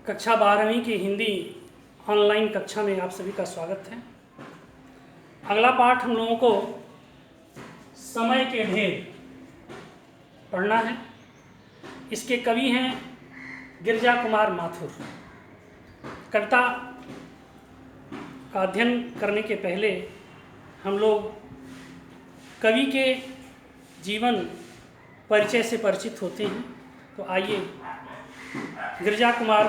कक्षा 12वीं की हिंदी ऑनलाइन कक्षा में आप सभी का स्वागत है। अगला पाठ हम लोगों को समय के ढेर पढ़ना है। इसके कवि हैं गिरिजा कुमार माथुर। कविता का अध्ययन करने के पहले हम लोग कवि के जीवन परिचय से परिचित होते हैं। तो आइए गिरिजा कुमार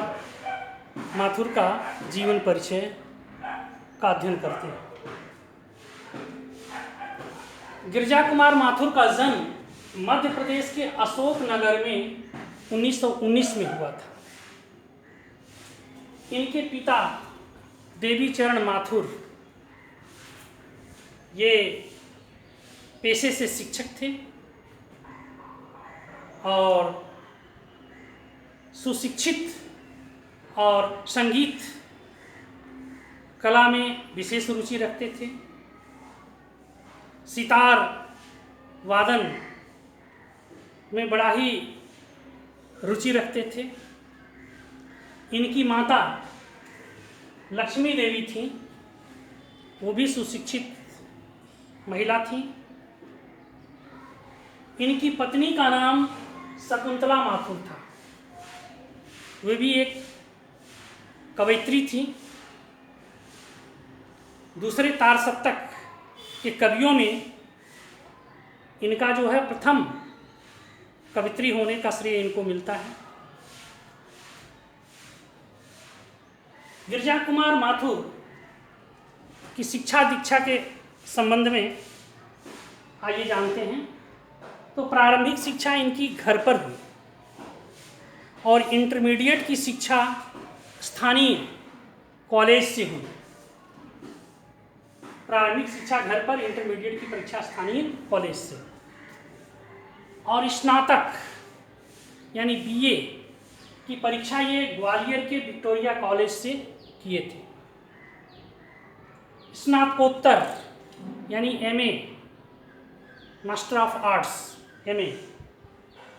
माथुर का जीवन परिचय का अध्ययन करते हैं। गिरिजा कुमार माथुर का जन्म मध्य प्रदेश के अशोक नगर में 1919 में हुआ था। इनके पिता देवीचरण माथुर ये पेशे से शिक्षक थे और सुशिक्षित और संगीत कला में विशेष रुचि रखते थे। सितार वादन में बड़ा ही रुचि रखते थे। इनकी माता लक्ष्मी देवी थी, वो भी सुशिक्षित महिला थी। इनकी पत्नी का नाम शकुंतला माथुर था, वे भी एक कवयित्री थी। दूसरे तार सप्तक के कवियों में इनका जो है प्रथम कवित्री होने का श्रेय इनको मिलता है। गिरिजा कुमार माथुर की शिक्षा दीक्षा के संबंध में आइए जानते हैं। तो प्रारंभिक शिक्षा इनकी घर पर हुई और इंटरमीडिएट की शिक्षा स्थानीय कॉलेज से हुई। प्रारंभिक शिक्षा घर पर, इंटरमीडिएट की परीक्षा स्थानीय कॉलेज से, और स्नातक यानी बीए की परीक्षा ये ग्वालियर के विक्टोरिया कॉलेज से किए थे। स्नातकोत्तर यानी MA, master of arts MA,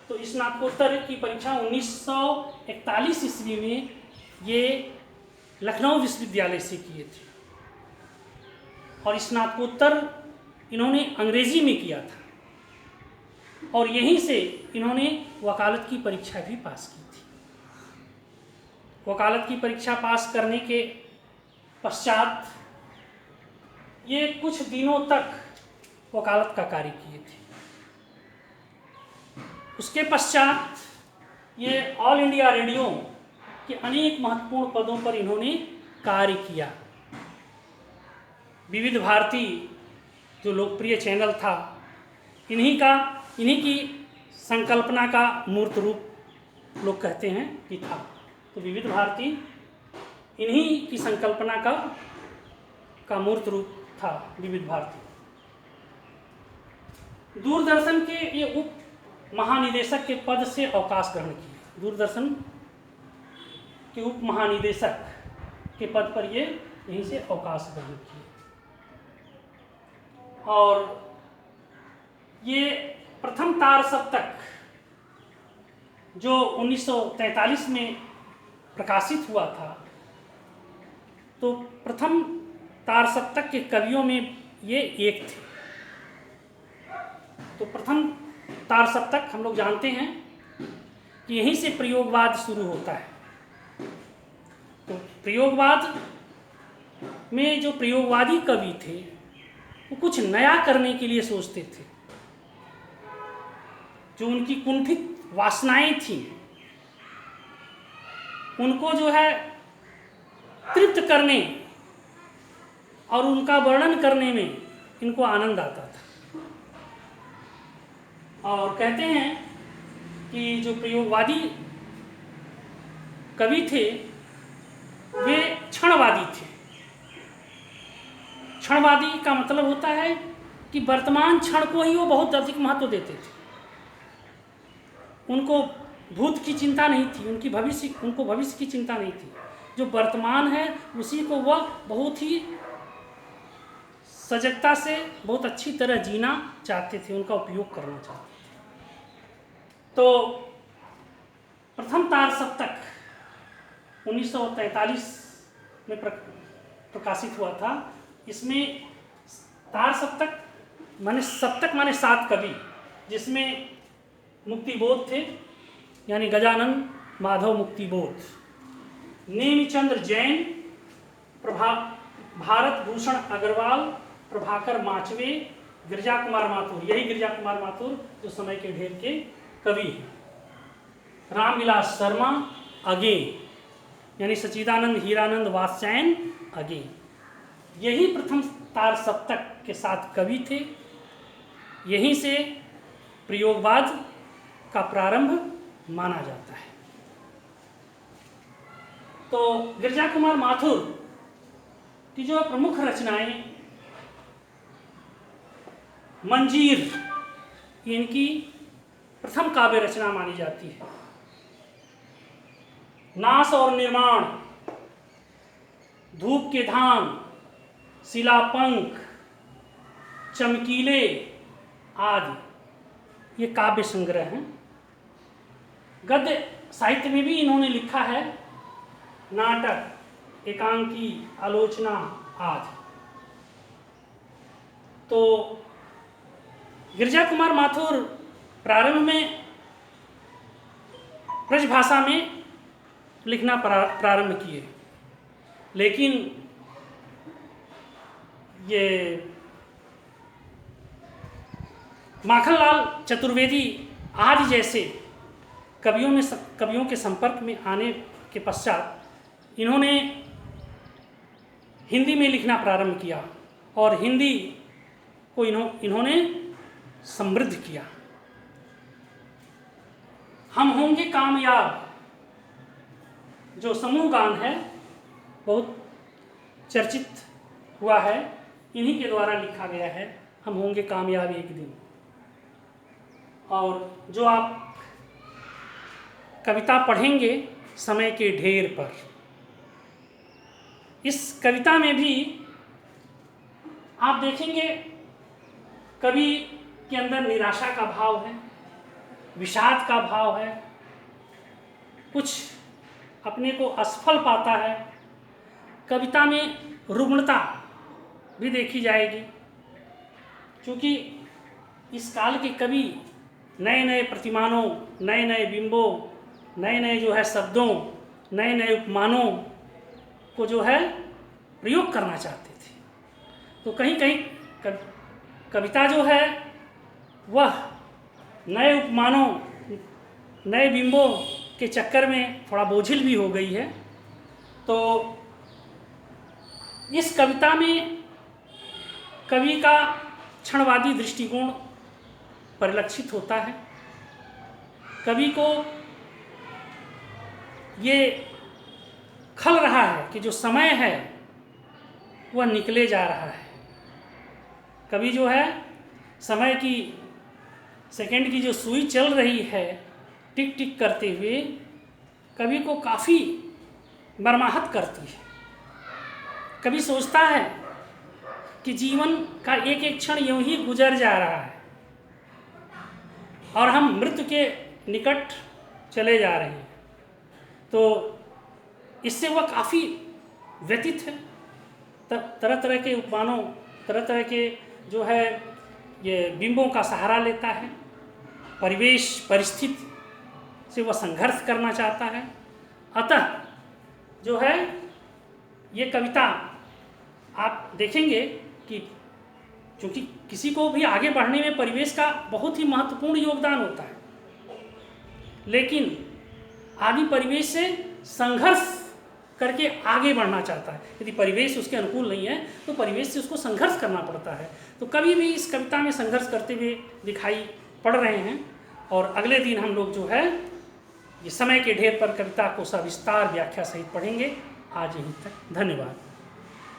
तो स्नातकोत्तर की परीक्षा 1941 ईस्वी में ये लखनऊ विश्वविद्यालय से किए थे और स्नातकोत्तर इन्होंने अंग्रेजी में किया था और यहीं से इन्होंने वकालत की परीक्षा भी पास की थी। वकालत की परीक्षा पास करने के पश्चात ये कुछ दिनों तक वकालत का कार्य किए थे। उसके पश्चात ये ऑल इंडिया रेडियो के अनेक महत्वपूर्ण पदों पर इन्होंने कार्य किया। विविध भारती जो लोकप्रिय चैनल था, इन्हीं की संकल्पना का मूर्त रूप लोग कहते हैं कि था। तो विविध भारती इन्हीं की संकल्पना का मूर्त रूप था विविध भारती। दूरदर्शन के ये उप महानिदेशक के पद से अवकाश ग्रहण किए। दूरदर्शन के उप महानिदेशक के पद पर ये यहीं से अवकाश ग्रहण किए और ये प्रथम तार सप्तक जो 1943 में प्रकाशित हुआ था, तो प्रथम तार सप्तक के कवियों में ये एक थे। तो प्रथम तार सप्तक हम लोग जानते हैं कि यहीं से प्रयोगवाद शुरू होता है। तो प्रयोगवाद में जो प्रयोगवादी कवि थे वो कुछ नया करने के लिए सोचते थे। जो उनकी कुंठित वासनाएं थीं उनको जो है तृप्त करने और उनका वर्णन करने में इनको आनंद आता था। और कहते हैं कि जो प्रयोगवादी कवि थे वे क्षणवादी थे। क्षणवादी का मतलब होता है कि वर्तमान क्षण को ही वो बहुत अधिक महत्व देते थे। उनको भूत की चिंता नहीं थी, उनको भविष्य की चिंता नहीं थी। जो वर्तमान है उसी को वह बहुत ही सजगता से बहुत अच्छी तरह जीना चाहते थे, उनका उपयोग करना चाहते थे। तो प्रथम तार सप्तक 1943 में प्रकाशित हुआ था। इसमें तार सप्तक माने 7 कवि, जिसमें मुक्तिबोध थे, यानी गजानन माधव मुक्तिबोध, नेमिचंद्र जैन, भारत भूषण अग्रवाल, प्रभाकर माचवे, गिरजा कुमार माथुर, यही गिरजा कुमार माथुर जो समय के ढेर के कवि हैं, रामविलास शर्मा अगे, यानी सच्चिदानंद हीरानंद वात्स्यायन अगे, यही प्रथम तार सप्तक के 7 कवि थे। यहीं से प्रयोगवाद का प्रारंभ माना जाता है। तो गिरजा कुमार माथुर की जो प्रमुख रचनाएं, मंजीर इनकी प्रथम काव्य रचना मानी जाती है। नाश और निर्माण, धूप के धाम, शिलापंख, चमकीले आदि ये काव्य संग्रह हैं। गद्य साहित्य में भी इन्होंने लिखा है, नाटक, एकांकी, आलोचना आदि। तो गिरजा कुमार माथुर प्रारंभ में ब्रज भाषा में लिखना प्रारंभ किए, लेकिन ये माखनलाल चतुर्वेदी आदि जैसे कवियों के संपर्क में आने के पश्चात इन्होंने हिंदी में लिखना प्रारंभ किया और हिंदी को इन्होंने समृद्ध किया। हम होंगे कामयाब जो समूह गान है, बहुत चर्चित हुआ है, इन्हीं के द्वारा लिखा गया है, हम होंगे कामयाब एक दिन। और जो आप कविता पढ़ेंगे समय के ढेर पर, इस कविता में भी आप देखेंगे कवि के अंदर निराशा का भाव है, विषाद का भाव है, कुछ अपने को असफल पाता है। कविता में रुग्णता भी देखी जाएगी, क्योंकि इस काल के कवि नए नए प्रतिमानों, नए नए बिंबों, नए नए जो है शब्दों, नए नए उपमानों को जो है प्रयोग करना चाहते थे। तो कहीं कहीं कविता जो है वह नए उपमानों, नए बिंबों के चक्कर में थोड़ा बोझिल भी हो गई है। तो इस कविता में कवि का क्षणवादी दृष्टिकोण परिलक्षित होता है। कवि को ये खल रहा है कि जो समय है वह निकले जा रहा है। कवि जो है समय की, सेकंड की जो सुई चल रही है टिक टिक करते हुए, कवि को काफ़ी मर्माहत करती है। कवि सोचता है कि जीवन का एक एक क्षण यूं ही गुजर जा रहा है और हम मृत्यु के निकट चले जा रहे हैं। तो इससे वह काफ़ी व्यथित है। तरह तरह के उपमानों, तरह तरह के जो है ये बिंबों का सहारा लेता है। परिवेश, परिस्थिति से वह संघर्ष करना चाहता है। अतः जो है ये कविता आप देखेंगे कि क्योंकि किसी को भी आगे बढ़ने में परिवेश का बहुत ही महत्वपूर्ण योगदान होता है, लेकिन आदमी परिवेश से संघर्ष करके आगे बढ़ना चाहता है। यदि परिवेश उसके अनुकूल नहीं है तो परिवेश से उसको संघर्ष करना पड़ता है। तो कवि भी इस कविता में संघर्ष करते हुए दिखाई पड़ रहे हैं। और अगले दिन हम लोग जो है ये समय के ढेर पर कविता को सविस्तार व्याख्या सहित पढ़ेंगे। आज यहीं तक, धन्यवाद।